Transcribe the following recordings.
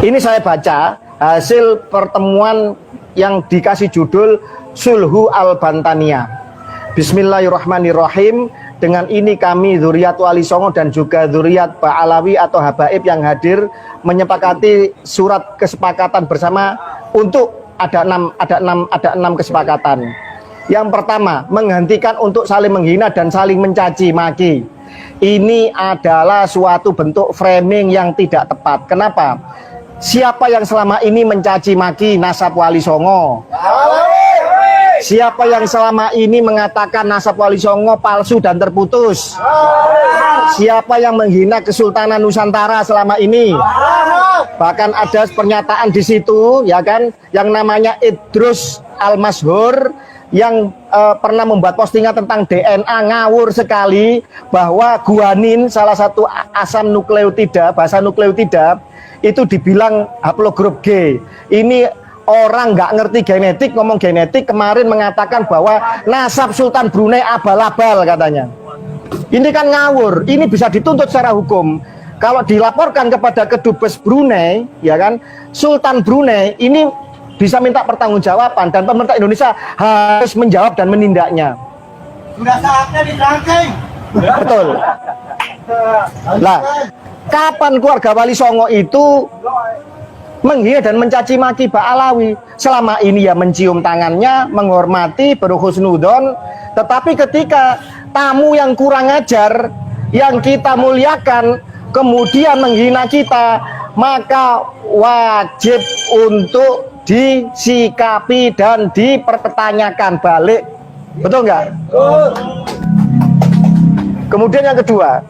Ini saya baca hasil pertemuan yang dikasih judul Sulhu Al-Bantania. Bismillahirrahmanirrahim. Dengan ini kami Dzurriyyat Wali Songo dan juga Dzurriyyat Ba'alawi atau habaib yang hadir menyepakati surat kesepakatan bersama untuk ada enam kesepakatan. Yang pertama, menghentikan untuk saling menghina dan saling mencaci maki. Ini adalah suatu bentuk framing yang tidak tepat. Kenapa? Siapa yang selama ini mencaci maki nasab Wali Songo? Siapa yang selama ini mengatakan nasab Wali Songo palsu dan terputus? Siapa yang menghina Kesultanan Nusantara selama ini? Bahkan ada pernyataan di situ, ya kan, yang namanya Idrus Al-Mashhur yang pernah membuat postingan tentang DNA, ngawur sekali bahwa guanin, salah satu asam nukleotida, bahasa nukleotida itu dibilang haplogrup G. Ini orang nggak ngerti genetik, ngomong genetik, kemarin mengatakan bahwa nasab Sultan Brunei abal-abal katanya. Ini kan ngawur, ini bisa dituntut secara hukum. Kalau dilaporkan kepada Kedubes Brunei, ya kan, Sultan Brunei ini bisa minta pertanggungjawaban dan pemerintah Indonesia harus menjawab dan menindaknya. Sudah saatnya dirangkeng. Betul. Lah, kapan keluarga Wali Songo itu menghina dan mencaci maki Ba'alawi? Selama ini ya mencium tangannya, menghormati, berhusnudon. Tetapi ketika tamu yang kurang ajar, yang kita muliakan, kemudian menghina kita, maka wajib untuk disikapi dan dipertanyakan balik. Betul nggak? Kemudian yang kedua,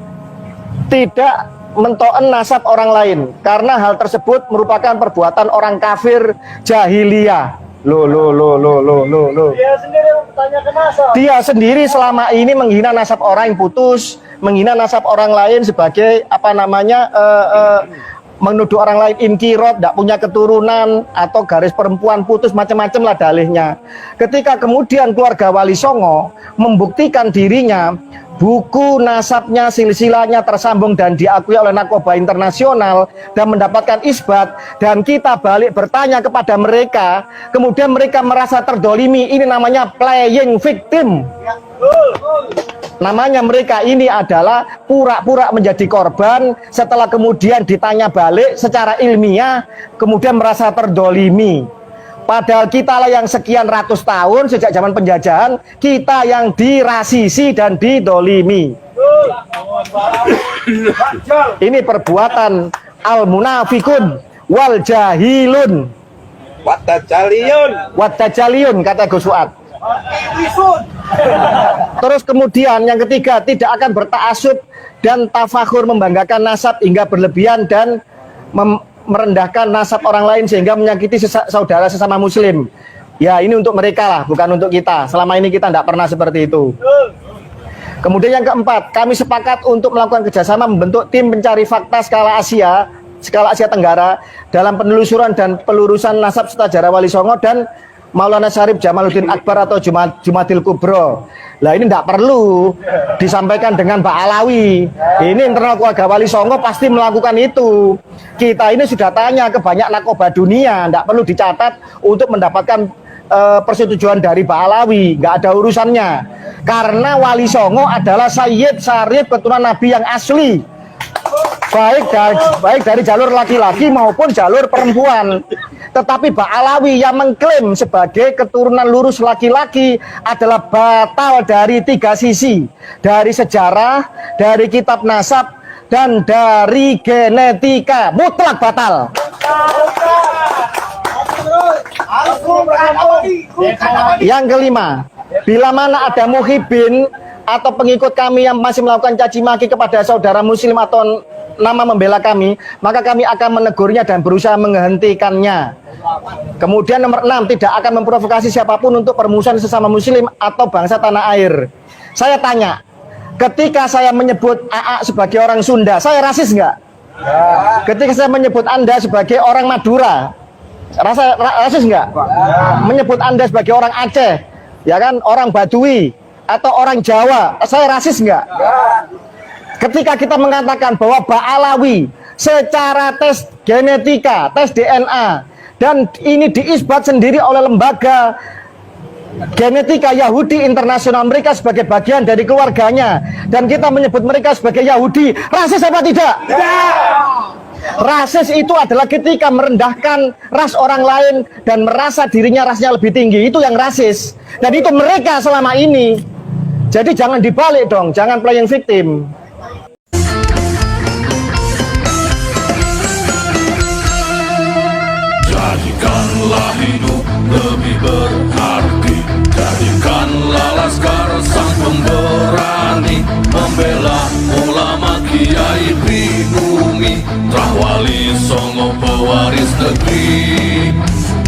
tidak mentoen nasab orang lain, karena hal tersebut merupakan perbuatan orang kafir jahiliyah. Loh. Dia sendiri mempertanyakan nasab. Dia sendiri selama ini menghina nasab orang yang putus, menghina nasab orang lain sebagai apa namanya, menuduh orang lain inkirot, tidak punya keturunan atau garis perempuan putus, macam-macam lah dalihnya. Ketika kemudian keluarga Wali Songo membuktikan dirinya, buku nasabnya, silsilahnya tersambung dan diakui oleh Narkoba Internasional dan mendapatkan isbat, dan kita balik bertanya kepada mereka, kemudian mereka merasa terdolimi, ini namanya playing victim. Namanya mereka ini adalah pura-pura menjadi korban, setelah kemudian ditanya balik secara ilmiah, kemudian merasa terdolimi. Padahal kita lah yang sekian ratus tahun sejak zaman penjajahan, kita yang dirasisi dan didolimi. Ini perbuatan al-munafikun wal jahilun watajaliun kata Gus Fuad. Terus kemudian yang ketiga, tidak akan bertaasub dan tafakhur membanggakan nasab hingga berlebihan dan merendahkan nasab orang lain sehingga menyakiti saudara sesama muslim. Ya, ini untuk mereka lah, bukan untuk kita. Selama ini kita tidak pernah seperti itu. Kemudian yang keempat, kami sepakat untuk melakukan kerjasama membentuk tim pencari fakta skala Asia Tenggara dalam penelusuran dan pelurusan nasab serta sejarah Wali Songo dan Maulana Syarif Jamaluddin Akbar atau Jumadil Kubro. Lah ini tidak perlu disampaikan dengan Ba'alawi. Ini internal keluarga Wali Songo pasti melakukan itu. Kita ini sudah tanya ke banyak narkoba dunia, tidak perlu dicatat untuk mendapatkan persetujuan dari Ba'alawi, nggak ada urusannya. Karena Wali Songo adalah Sayyid Syarif keturunan Nabi yang asli, baik dari jalur laki-laki maupun jalur perempuan. Tetapi Ba'alawi yang mengklaim sebagai keturunan lurus laki-laki adalah batal dari tiga sisi, dari sejarah, dari kitab nasab, dan dari genetika, mutlak batal. Yang kelima, bila mana ada muhibin atau pengikut kami yang masih melakukan caci maki kepada saudara muslim atau nama membela kami, maka kami akan menegurnya dan berusaha menghentikannya. Kemudian nomor 6, tidak akan memprovokasi siapapun untuk permusuhan sesama muslim atau bangsa tanah air. Saya tanya, ketika saya menyebut AA sebagai orang Sunda, saya rasis nggak? Ketika saya menyebut Anda sebagai orang Madura, rasis nggak? Menyebut Anda sebagai orang Aceh, ya kan, orang Badui atau orang Jawa, saya rasis nggak? Ketika kita mengatakan bahwa Ba'alawi secara tes genetika, tes DNA, dan ini diisbat sendiri oleh lembaga genetika Yahudi Internasional, mereka sebagai bagian dari keluarganya, dan kita menyebut mereka sebagai Yahudi. Rasis apa tidak? Rasis itu adalah ketika merendahkan ras orang lain dan merasa dirinya rasnya lebih tinggi, itu yang rasis. Dan itu mereka selama ini. Jadi jangan dibalik dong, jangan playing victim. Jadikanlah hidup lebih berarti, jadikanlah laskar sang pemberani, membela ulama kiai pribumi, Rahwali Songo pewaris negeri.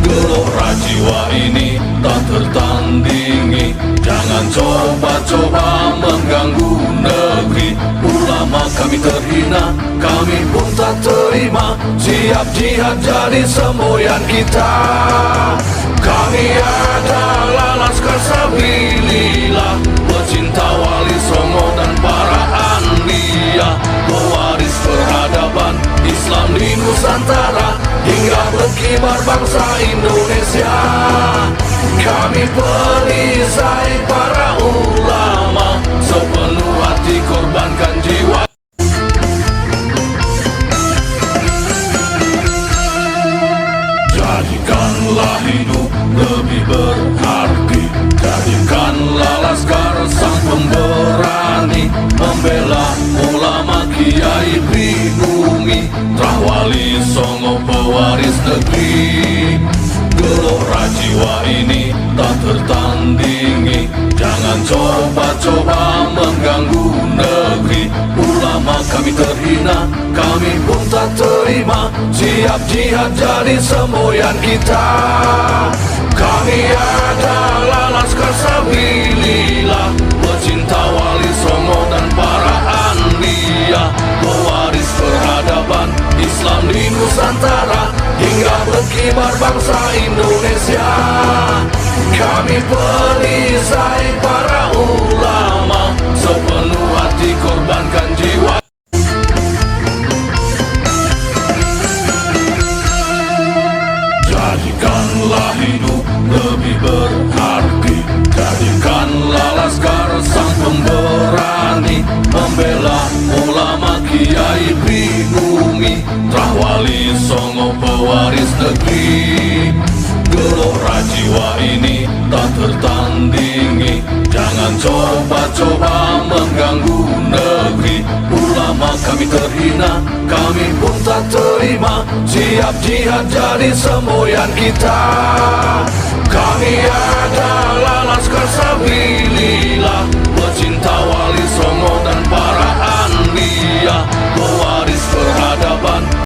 Gelora jiwa ini tak tertandingi, jangan coba-coba mengganggu negeri. Ulama kami terhina, kami pun tak terima, siap jihad jadi semboyan kita. Kami adalah laskar sabilillah, pecinta Wali Songo dan para anbiya, pewaris peradaban Islam di Nusantara hingga berkibar bangsa Indonesia. Kami perisai para ulama, sepenuh hati korbankan jiwa. Jadikanlah hidup lebih berarti, jadikanlah laskar sang pemberani, membela ulama kiai pribumi, Rahwali Songo pewaris negeri. Gelora jiwa ini tak tertandingi, jangan coba-coba mengganggu negeri. Ulama kami terhina, kami pun tak terima, siap jihad jadi semboyan kita. Kami adalah laskar sabilillah, pecinta Wali Songo dan para anbiya, pewaris peradaban Islam di Nusantara hingga berkibar bangsa Indonesia. Kami perisai para ulama, sepenuh hati korbankan jiwa. Jadikanlah hidup lebih berarti, jadikanlah laskar sang pemberani, membela ulama kiai pribumi, Rahwali Songo pewaris negeri. Gelora jiwa ini tak tertandingi, jangan coba-coba mengganggu negeri. Ulama kami terhina, kami pun tak terima, siap jihad jadi semboyan kita.